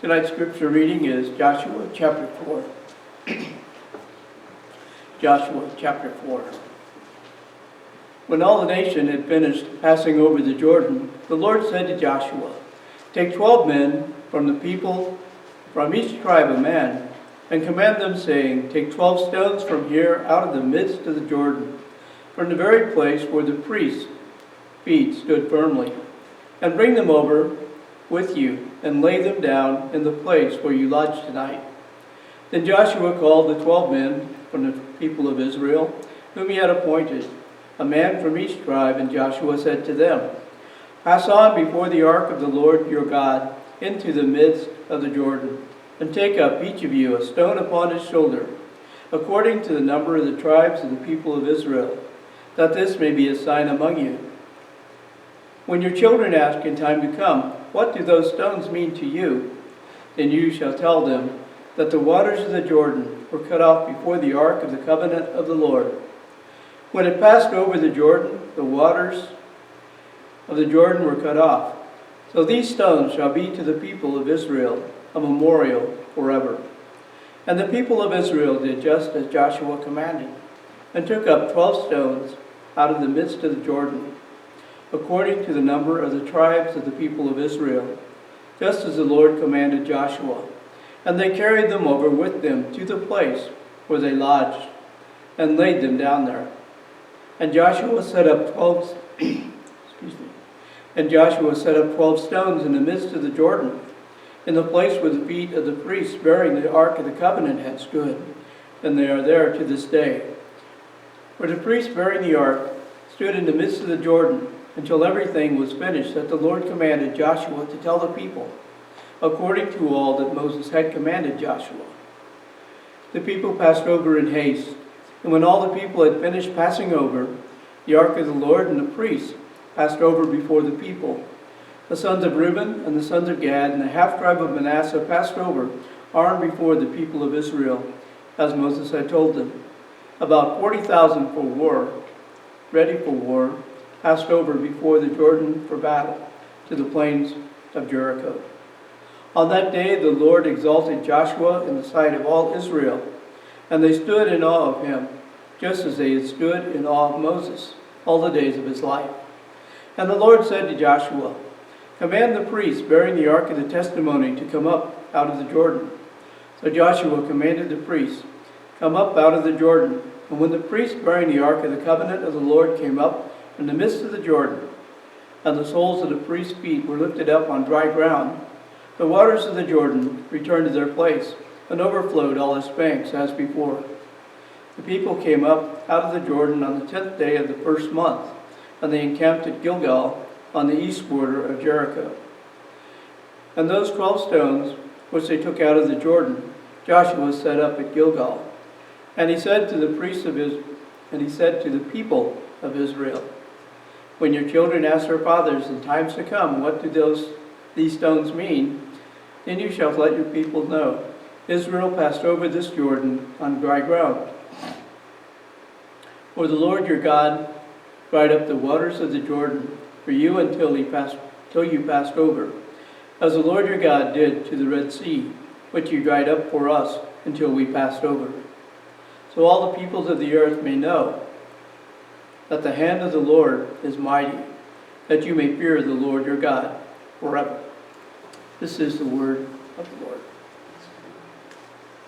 Tonight's scripture reading is Joshua chapter 4. Joshua chapter 4. When all the nation had finished passing over the Jordan, the Lord said to Joshua, "Take 12 men from the people, from each tribe a man, and command them, saying, Take 12 stones from here out of the midst of the Jordan, from the very place where the priest's feet stood firmly, and bring them over with you, and lay them down in the place where you lodge tonight." Then Joshua called the 12 men from the people of Israel, whom he had appointed, a man from each tribe, and Joshua said to them, "Pass on before the ark of the Lord your God into the midst of the Jordan, and take up each of you a stone upon his shoulder, according to the number of the tribes of the people of Israel, that this may be a sign among you. When your children ask in time to come, 'What do those stones mean to you?' then you shall tell them that the waters of the Jordan were cut off before the ark of the covenant of the Lord. When it passed over the Jordan, the waters of the Jordan were cut off. So these stones shall be to the people of Israel a memorial forever." And the people of Israel did just as Joshua commanded, and took up 12 stones out of the midst of the Jordan, according to the number of the tribes of the people of Israel, just as the Lord commanded Joshua. And they carried them over with them to the place where they lodged, and laid them down there. And Joshua set up 12 stones in the midst of the Jordan, in the place where the feet of the priests bearing the ark of the covenant had stood, and they are there to this day. Where the priests bearing the ark stood in the midst of the Jordan, until everything was finished that the Lord commanded Joshua to tell the people, according to all that Moses had commanded Joshua. The people passed over in haste, and when all the people had finished passing over, the ark of the Lord and the priests passed over before the people. The sons of Reuben and the sons of Gad and the half-tribe of Manasseh passed over, armed before the people of Israel, as Moses had told them. About 40,000 for war, ready for war, passed over before the Jordan for battle, to the plains of Jericho. On that day the Lord exalted Joshua in the sight of all Israel, and they stood in awe of him, just as they had stood in awe of Moses all the days of his life. And the Lord said to Joshua, "Command the priests bearing the ark of the testimony to come up out of the Jordan." So Joshua commanded the priests, "Come up out of the Jordan." And when the priests bearing the ark of the covenant of the Lord came up in the midst of the Jordan, and the soles of the priests' feet were lifted up on dry ground, the waters of the Jordan returned to their place, and overflowed all its banks as before. The people came up out of the Jordan on the 10th day of the first month, and they encamped at Gilgal on the east border of Jericho. And those 12 stones which they took out of the Jordan, Joshua set up at Gilgal. And he said to the people of Israel, "When your children ask their fathers in times to come, 'What do these stones mean?' then you shall let your people know, Israel passed over this Jordan on dry ground. For the Lord your God dried up the waters of the Jordan for you until you passed over, as the Lord your God did to the Red Sea, which you dried up for us until we passed over. So all the peoples of the earth may know that the hand of the Lord is mighty, that you may fear the Lord your God forever." This is the word